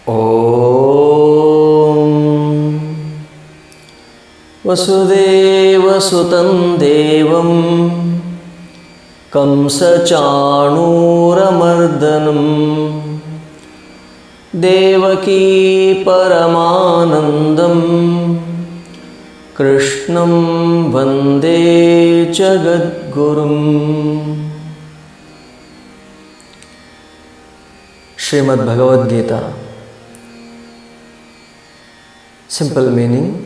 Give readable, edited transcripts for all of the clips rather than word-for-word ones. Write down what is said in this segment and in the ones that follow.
Om Vasudevasutam Devam Kamsachanuramardanam Devaki Paramanandam Krishnam Vande Jagadgurum. Srimad Bhagavad Gita. Simple meaning,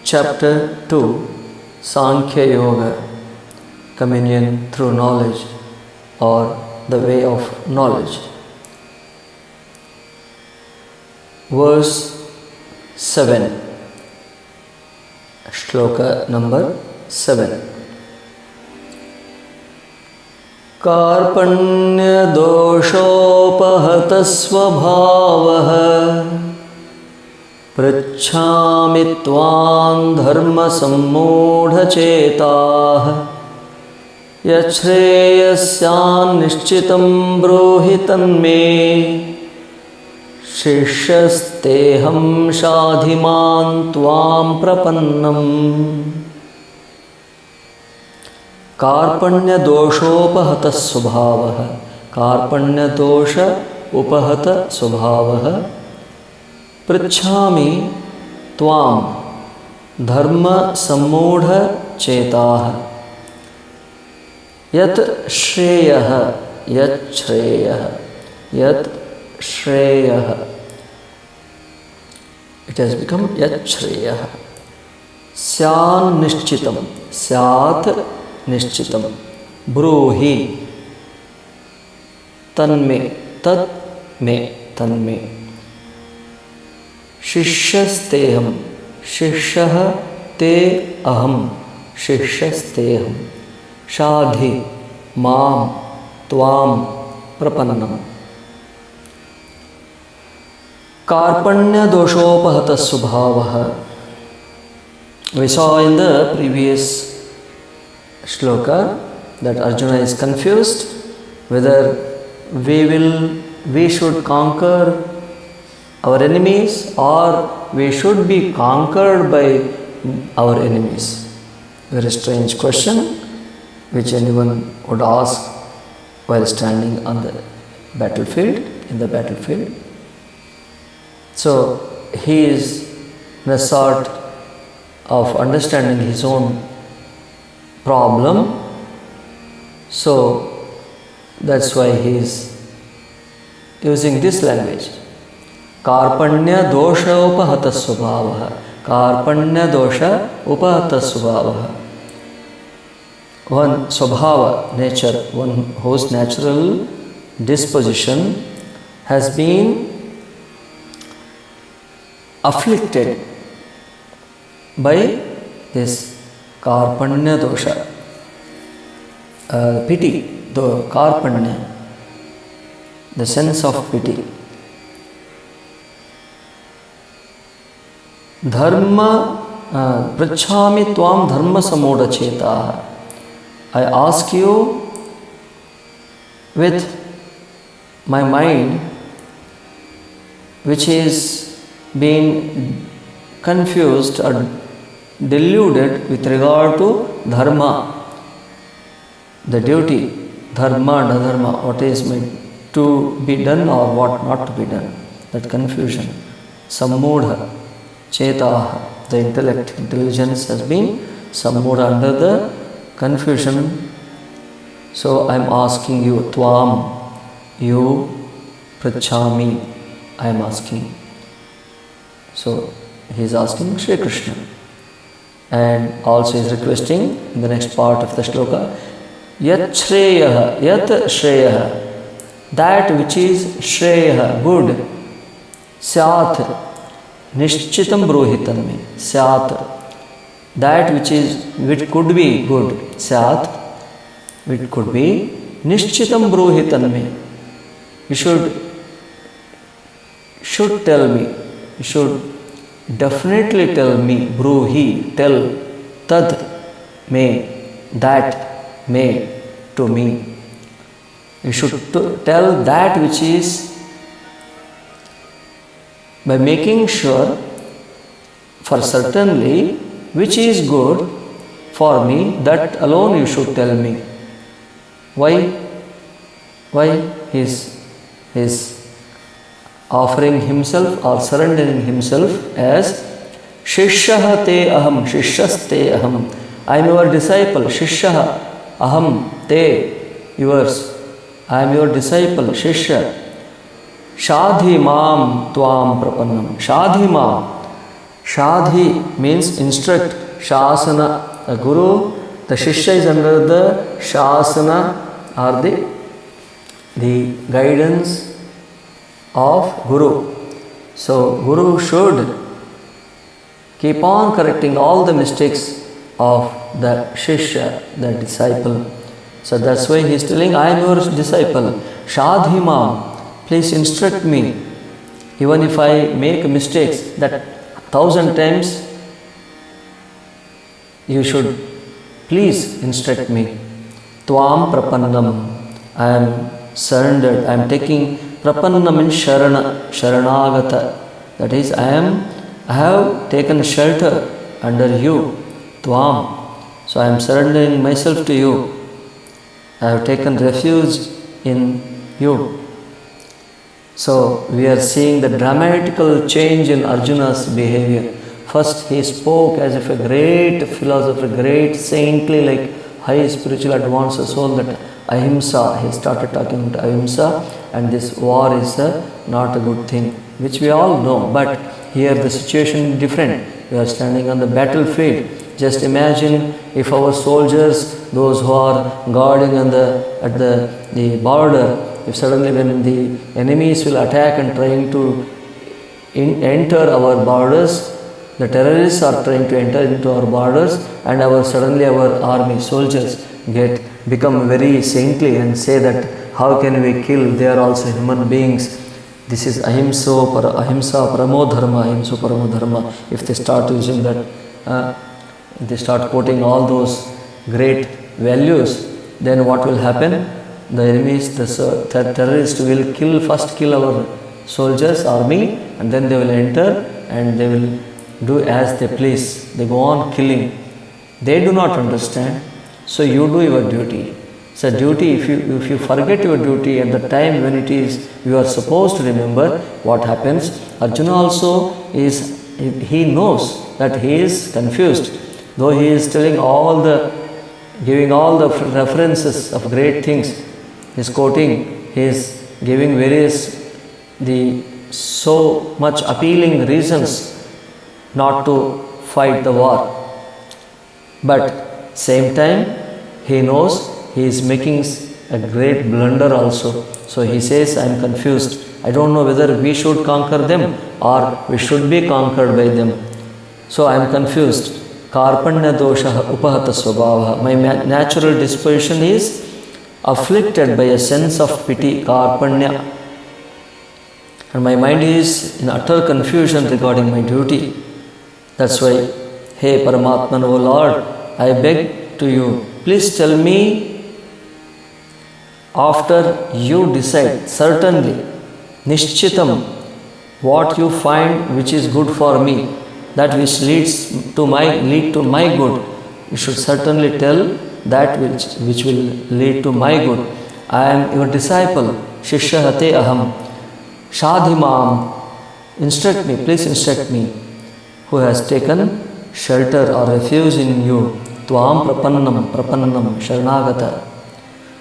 Chapter 2, Sankhya Yoga, Communion through knowledge or the way of knowledge. Verse 7, Shloka number 7. Karpanya doshopahata svabhavaha Prachhami tvam dharma sammodhachetah Yachreyasyan nishchitam brohitan me Shishyasteham shadhiman tvam prapannam. Karpanya doshopahata svabhavaha. Karpanya dosha upahata svabhavaha. Prachhami tvam dharma sammodha chetah yat shreyah yat shreyah yat shreyah. It has become yat shreyah. Syan nishchitam syat nishchitam bruhi tanme tat me tanme. Shishyasteham Shishyah te aham Shishyasteham Shadhi mam tvam prapannam. Karpanya doshopahata subhavaha. We saw in the previous shloka that Arjuna is confused whether we should conquer our enemies or we should be conquered by our enemies. Very strange question which anyone would ask while standing on the battlefield, in the battlefield. So he is in a sort of understanding his own problem. So that's why he is using this language. Karpanya dosha upahata svabhavaha. Karpanya dosha upahata svabhavaha. One svabhava, nature, one whose natural disposition has been afflicted by this karpanya dosha. Pity, the karpanya, the sense of pity. Dharma, prachhami tvam dharma samodachetah. I ask you with my mind, which is being confused or deluded with regard to dharma, the duty, dharma and adharma, what is meant to be done or what not to be done, that confusion. Sammodha chetah, the intellect, intelligence has been sammodha, under the confusion. So I am asking you, tvam, you, prachhami, I am asking. So he is asking Shri Krishna, and also is requesting in the next part of the shloka, yat shreyah, yat shreyah, that which is shreyah, good, syat nishchitam brohitan me, syat, that which could be good, syat, which could be nishchitam brohitan me. You should tell me, you should definitely tell me, bruhi, tell, tad, me, that, me, to me. You should tell that which is by making sure for certainly which is good for me, that alone you should tell me. Why? Why he is offering himself or surrendering himself as Shishyaha te aham, Shishyaste aham. I am your disciple, Shishyaha aham te, yours. I am your disciple, Shishya. Shadhi mam tvam prapannam. Shadhi mam. Shadhi means instruct. Shasana, the guru, the Shishya is under the Shasana or the guidance of Guru. So Guru should keep on correcting all the mistakes of the Shishya, the disciple. So that's why he is telling, I am your disciple. Shadhima, please instruct me. Even if I make mistakes, that 1,000 times, you should please instruct me. Tvam prapannam. I am surrendered. I am taking prapannam in sharana, sharanagata. That is, I have taken shelter under you. Tvam. So I am surrendering myself to you. I have taken refuge in you. So we are seeing the dramatical change in Arjuna's behavior. First he spoke as if a great philosopher, great saintly, like high spiritual advanced soul, that ahimsa, he started talking about ahimsa, and this war is not a good thing, which we all know. But here the situation is different. We are standing on the battlefield. Just imagine if our soldiers, those who are guarding at the border, if suddenly when the enemies will attack and trying to enter our borders, the terrorists are trying to enter into our borders, and suddenly our army soldiers become very saintly and say that how can we kill? They are also human beings. This is ahimsa paramo dharma, ahimsa paramo dharma. If they start using that, they start quoting all those great values, then what will happen? The enemies, the terrorists will first kill our soldiers, army, and then they will enter and they will do as they please. They go on killing. They do not understand. So you do your duty. So duty, if you forget your duty at the time when it is you are supposed to remember, what happens? Arjuna also he knows that he is confused. Though he is giving all the references of great things, he is quoting, he is giving so much appealing reasons not to fight the war. But same time, he knows he is making a great blunder also. So he says, I am confused. I don't know whether we should conquer them or we should be conquered by them. So I am confused. Karpanya dosha upahata swabhava. My natural disposition is afflicted by a sense of pity, karpanya. And my mind is in utter confusion regarding my duty. That's why, hey Paramatman, O Lord, I beg to you, please tell me after you decide, certainly, nishchitam, what you find which is good for me, that which lead to my good. You should certainly tell that which will lead to my good. I am your disciple, Shishyahate aham, Shadhimam, instruct me, please instruct me, who has taken shelter or refuge in you. Tvam prapannam, sharanagata.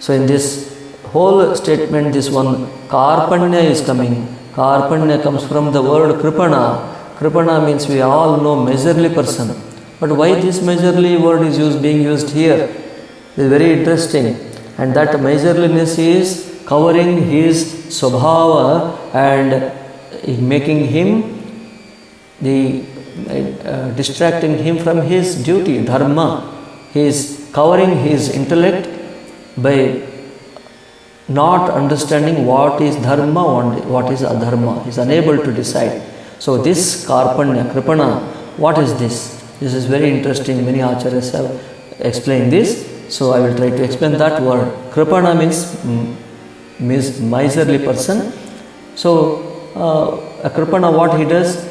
So in this whole statement, this one karpanya is coming. Karpanya comes from the word kripana. Kripana means we all know miserly person. But why this miserly word is being used here? It is very interesting. And that miserliness is covering his swabhava and making him distracting him from his duty, dharma. He is covering his intellect by not understanding what is dharma and what is adharma. He is unable to decide. So this karpanya, kripana, what is this? This is very interesting. Many acharyas have explained this. So I will try to explain that word. Kripana means miserly person. So a Kripana, what he does,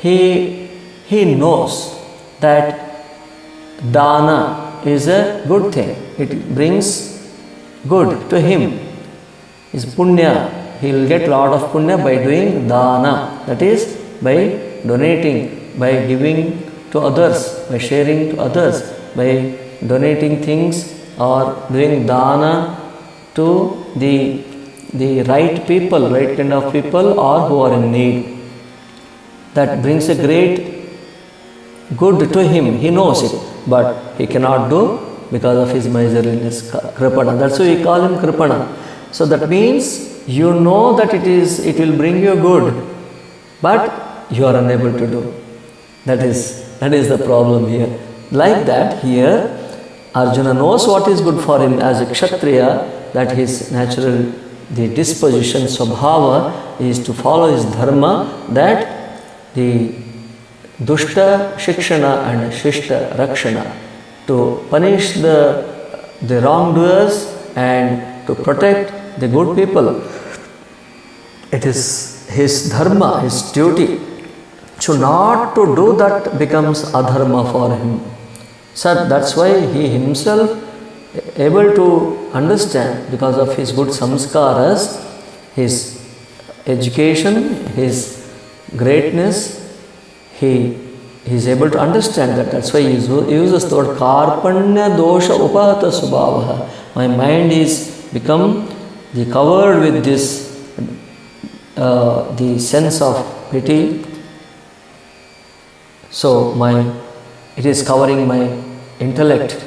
he knows that dana is a good thing. It brings good to him. His punya, he will get lot of punya by doing dana. That is, by donating, by giving to others, by sharing to others, by donating things or doing dana to the right people, right kind of people, or who are in need. That brings a great good to him. He knows it, but he cannot do because of his miserliness, Kripana. That's why we call him Kripana. So that means you know that it will bring you good, but you are unable to do. That is the problem here. Like that, here Arjuna knows what is good for him as a Kshatriya, that his natural, the disposition, Swabhava, is to follow his dharma, that the Dushta Shikshana and Shishta Rakshana, to punish the wrongdoers and to protect the good people. It is his dharma, his duty. So not to do that becomes adharma for him. So that's why he himself able to understand, because of his good samskaras, his education, his greatness, he is able to understand that. That's why he uses the word karpanya dosha upahata subhavaha. My mind is become covered with this, the sense of pity. So it is covering my intellect.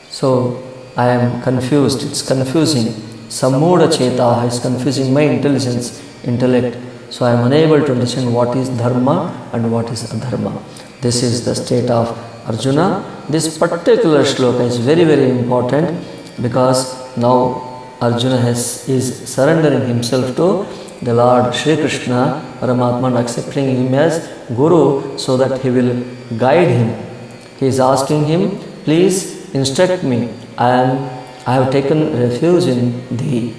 So I am confused. It's confusing. Sammoda chetaha is confusing my intellect. So I am unable to understand what is dharma and what is adharma. This is the state of Arjuna. This particular shloka is very, very important, because now Arjuna is surrendering himself to the Lord Shri Krishna, Paramatma, and accepting him as Guru, so that he will guide him. He is asking him, please instruct me. I have taken refuge in thee.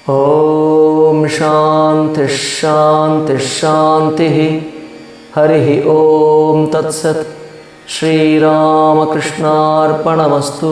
Om Shanti Shanti Shanti Harihi Om Tat Sat Shri Rama Krishna Arpanamastu.